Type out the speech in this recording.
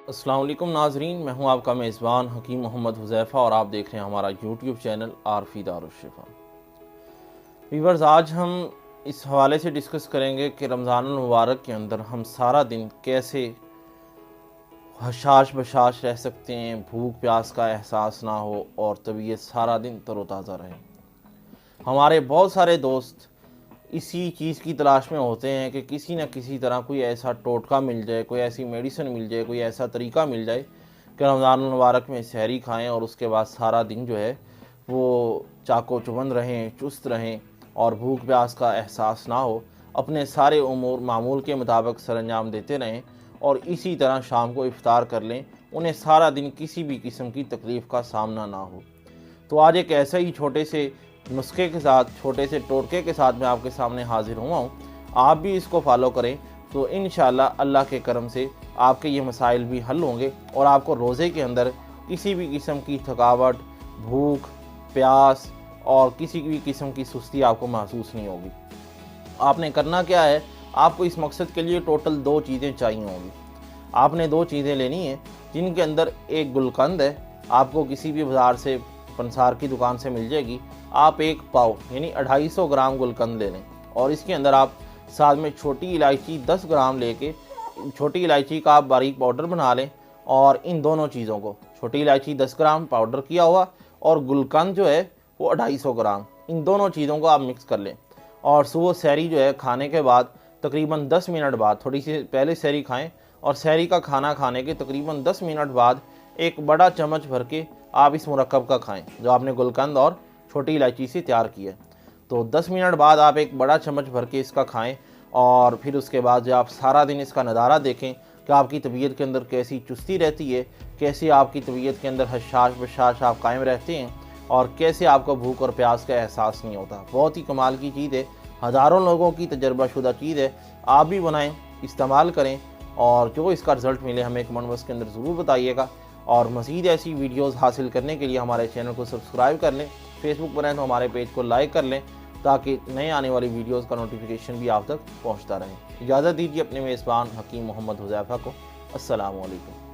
अस्सलाम वालेकुम नाजरीन, मैं हूं आपका मेज़बान हकीम मोहम्मद हुज़ैफ़ा और आप देख रहे हैं हमारा यूट्यूब चैनल आरफी दारुश्शिफ़ा। वीवर्स, आज हम इस हवाले से डिस्कस करेंगे कि रमज़ानुल मुबारक के अंदर हम सारा दिन कैसे हशाश बशाश रह सकते हैं, भूख प्यास का एहसास ना हो और तबीयत सारा दिन तरोताज़ा रहे। हमारे बहुत सारे दोस्त इसी चीज़ की तलाश में होते हैं कि किसी न किसी तरह कोई ऐसा टोटका मिल जाए, कोई ऐसी मेडिसिन मिल जाए, कोई ऐसा तरीका मिल जाए कि रमज़ान मुबारक में सहरी खाएं और उसके बाद सारा दिन जो है वो चाको चुबंद रहें, चुस्त रहें और भूख प्यास का एहसास ना हो, अपने सारे उमूर मामूल के मुताबिक सरअंजाम देते रहें और इसी तरह शाम को इफ्तार कर लें, उन्हें सारा दिन किसी भी किस्म की तकलीफ़ का सामना ना हो। तो आज एक ऐसे ही छोटे से नुस्खे के साथ, छोटे से टोटके के साथ मैं आपके सामने हाजिर हुआ हूँ। आप भी इसको फॉलो करें तो इंशाअल्लाह अल्लाह के करम से आपके ये मसाइल भी हल होंगे और आपको रोज़े के अंदर किसी भी किस्म की थकावट, भूख, प्यास और किसी भी किस्म की सुस्ती आपको महसूस नहीं होगी। आपने करना क्या है, आपको इस मकसद के लिए टोटल 2 चीज़ें चाहिए होंगी। आपने 2 चीज़ें लेनी है जिनके अंदर एक गुलकंद है, आपको किसी भी बाज़ार से, पंसार की दुकान से मिल जाएगी। आप 1 पाव यानी 250 ग्राम गुलकंद ले लें और इसके अंदर आप साथ में छोटी इलायची 10 ग्राम लेके, छोटी इलायची का आप बारीक पाउडर बना लें और इन दोनों चीज़ों को, छोटी इलायची 10 ग्राम पाउडर किया हुआ और गुलकंद जो है वो 250 ग्राम, इन दोनों चीज़ों को आप मिक्स कर लें और सुबह सहरी जो है खाने के बाद तकरीबन 10 मिनट बाद, थोड़ी सी पहले सहरी खाएं और सहरी का खाना खाने के तकरीबन 10 मिनट बाद एक बड़ा चम्मच भर के आप इस मुरक्कब का खाएं जो आपने गुलकंद और छोटी इलायची से तैयार किया है। तो 10 मिनट बाद आप एक बड़ा चम्मच भर के इसका खाएं और फिर उसके बाद जब आप सारा दिन इसका नज़ारा देखें कि आपकी तबीयत के अंदर कैसी चुस्ती रहती है, कैसे आपकी तबीयत के अंदर हशाश बशाश आप कायम रहते हैं और कैसे आपको भूख और प्यास का एहसास नहीं होता। बहुत ही कमाल की चीज़ है, हज़ारों लोगों की तजर्बाशुदा चीज़ है। आप भी बनाएं, इस्तेमाल करें और जो इसका रिज़ल्ट मिले हमें कमेंट बॉक्स के अंदर ज़रूर बताइएगा। और मज़ीद ऐसी वीडियोज़ हासिल करने के लिए हमारे चैनल को सब्सक्राइब कर लें, फेसबुक पर हैं तो हमारे पेज को लाइक कर लें ताकि नए आने वाली वीडियोज़ का नोटिफिकेशन भी आप तक पहुँचता रहे। इजाज़त दीजिए अपने मेज़बान हकीम मोहम्मद हुज़ैफ़ा को। अस्सलामु अलैकुम।